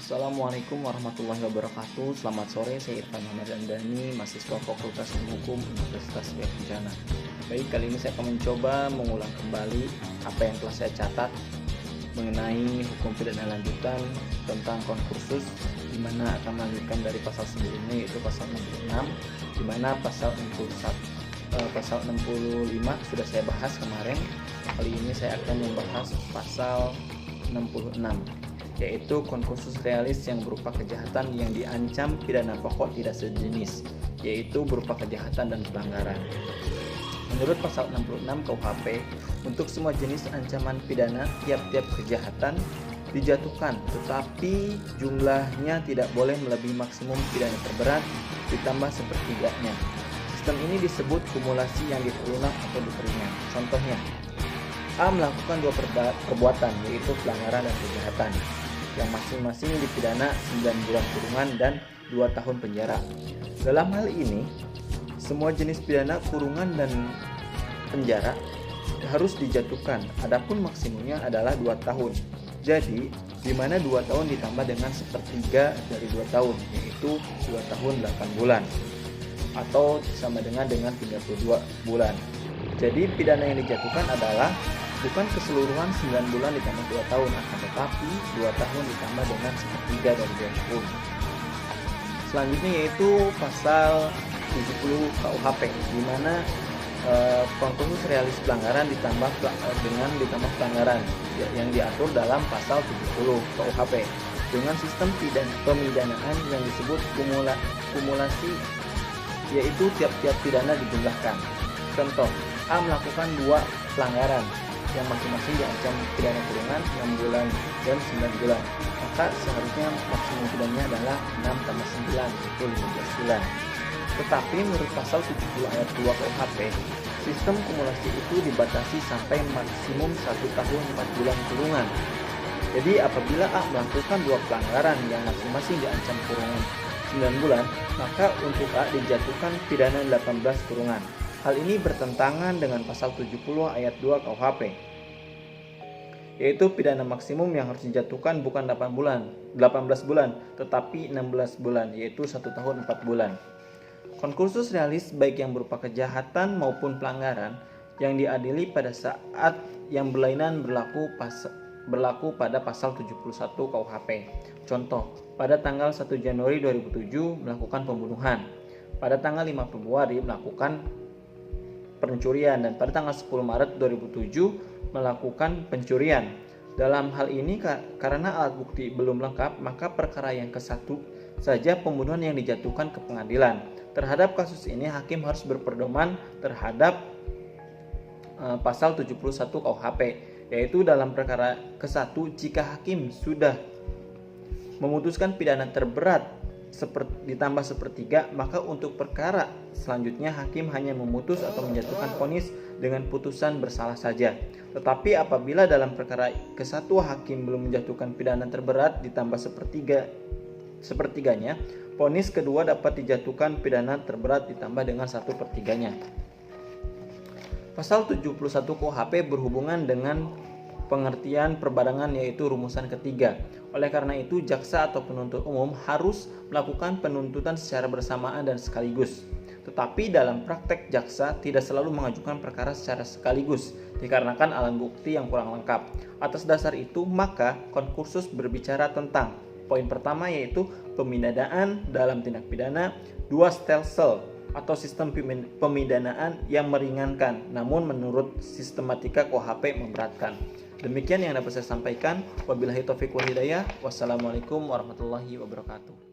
Assalamualaikum warahmatullahi wabarakatuh. Selamat sore, saya Irfan Muhammad Andani, mahasiswa Fakultas Ilmu Hukum Universitas Riau Kencana. Baik, kali ini saya akan mencoba mengulang kembali apa yang telah saya catat mengenai hukum pidana lanjutan tentang konkursus, di mana akan melanjutkan dari pasal sebelumnya, yaitu pasal 66, di mana pasal 65 sudah saya bahas kemarin. Kali ini saya akan membahas pasal 66, yaitu konkursus realis yang berupa kejahatan yang diancam pidana pokok tidak sejenis, yaitu berupa kejahatan dan pelanggaran. Menurut pasal 66 KUHP, untuk semua jenis ancaman pidana, tiap-tiap kejahatan dijatuhkan, tetapi jumlahnya tidak boleh melebihi maksimum pidana terberat ditambah sepertiganya. Sistem ini disebut kumulasi yang diperlunak atau diperingan. Contohnya, A melakukan dua perbuatan, yaitu pelanggaran dan kejahatan, yang masing-masing dipidana 9 bulan kurungan dan 2 tahun penjara. Dalam hal ini, semua jenis pidana kurungan dan penjara harus dijatuhkan, adapun maksimumnya adalah 2 tahun. Jadi, di mana 2 tahun ditambah dengan sepertiga dari 2 tahun, yaitu 2 tahun 8 bulan, atau sama dengan 32 bulan. Jadi, pidana yang dijatuhkan adalah bukan keseluruhan 9 bulan ditambah 2 tahun, akan tetapi 2 tahun ditambah dengan sepertiga dari 2 tahun. Selanjutnya yaitu pasal 70 KUHP, di mana konkursus realis pelanggaran ditambah pelanggaran yang diatur dalam pasal 70 KUHP dengan sistem pemidanaan yang disebut kumulasi, yaitu tiap-tiap pidana dijumlahkan. Contoh, A melakukan 2 pelanggaran yang masing-masing diancam pidana kurungan 6 bulan dan 9 bulan, maka seharusnya maksimum pidananya adalah 6 tambah 9, yaitu 15 bulan. Tetapi menurut pasal 70 ayat 2 KUHP, sistem kumulasi itu dibatasi sampai maksimum 1 tahun 4 bulan kurungan. Jadi apabila A melakukan 2 pelanggaran yang masing-masing diancam kurungan 9 bulan, maka untuk A dijatuhkan pidana 18 kurungan. Hal ini bertentangan dengan pasal 70 ayat 2 KUHP, yaitu pidana maksimum yang harus dijatuhkan bukan 18 bulan, tetapi 16 bulan, yaitu 1 tahun 4 bulan. Konkursus realis baik yang berupa kejahatan maupun pelanggaran yang diadili pada saat yang berlainan berlaku pada pasal 71 KUHP. Contoh, pada tanggal 1 Januari 2007 melakukan pembunuhan, pada tanggal 5 Februari melakukan pencurian, dan pada tanggal 10 Maret 2007 melakukan pencurian. Dalam hal ini karena alat bukti belum lengkap, maka perkara yang ke-1 saja pembunuhan yang dijatuhkan ke pengadilan. Terhadap kasus ini hakim harus berpedoman terhadap pasal 71 KUHP, yaitu dalam perkara ke-1 jika hakim sudah memutuskan pidana terberat ditambah sepertiga, maka untuk perkara selanjutnya hakim hanya memutus atau menjatuhkan vonis dengan putusan bersalah saja. Tetapi apabila dalam perkara ke-1 hakim belum menjatuhkan pidana terberat ditambah sepertiganya, vonis kedua dapat dijatuhkan pidana terberat ditambah dengan 1/3-nya. Pasal 71 KUHP berhubungan dengan pengertian perbarengan, yaitu rumusan ketiga. Oleh karena itu, jaksa atau penuntut umum harus melakukan penuntutan secara bersamaan dan sekaligus. Tetapi dalam praktek jaksa tidak selalu mengajukan perkara secara sekaligus dikarenakan alat bukti yang kurang lengkap. Atas dasar itu, maka konkursus berbicara tentang poin pertama, yaitu pemidanaan dalam tindak pidana 2 stelsel atau sistem pemidanaan yang meringankan, namun menurut sistematika KUHP memberatkan. Demikian yang dapat saya sampaikan. Wabillahi taufiq wal hidayah. Wassalamualaikum warahmatullahi wabarakatuh.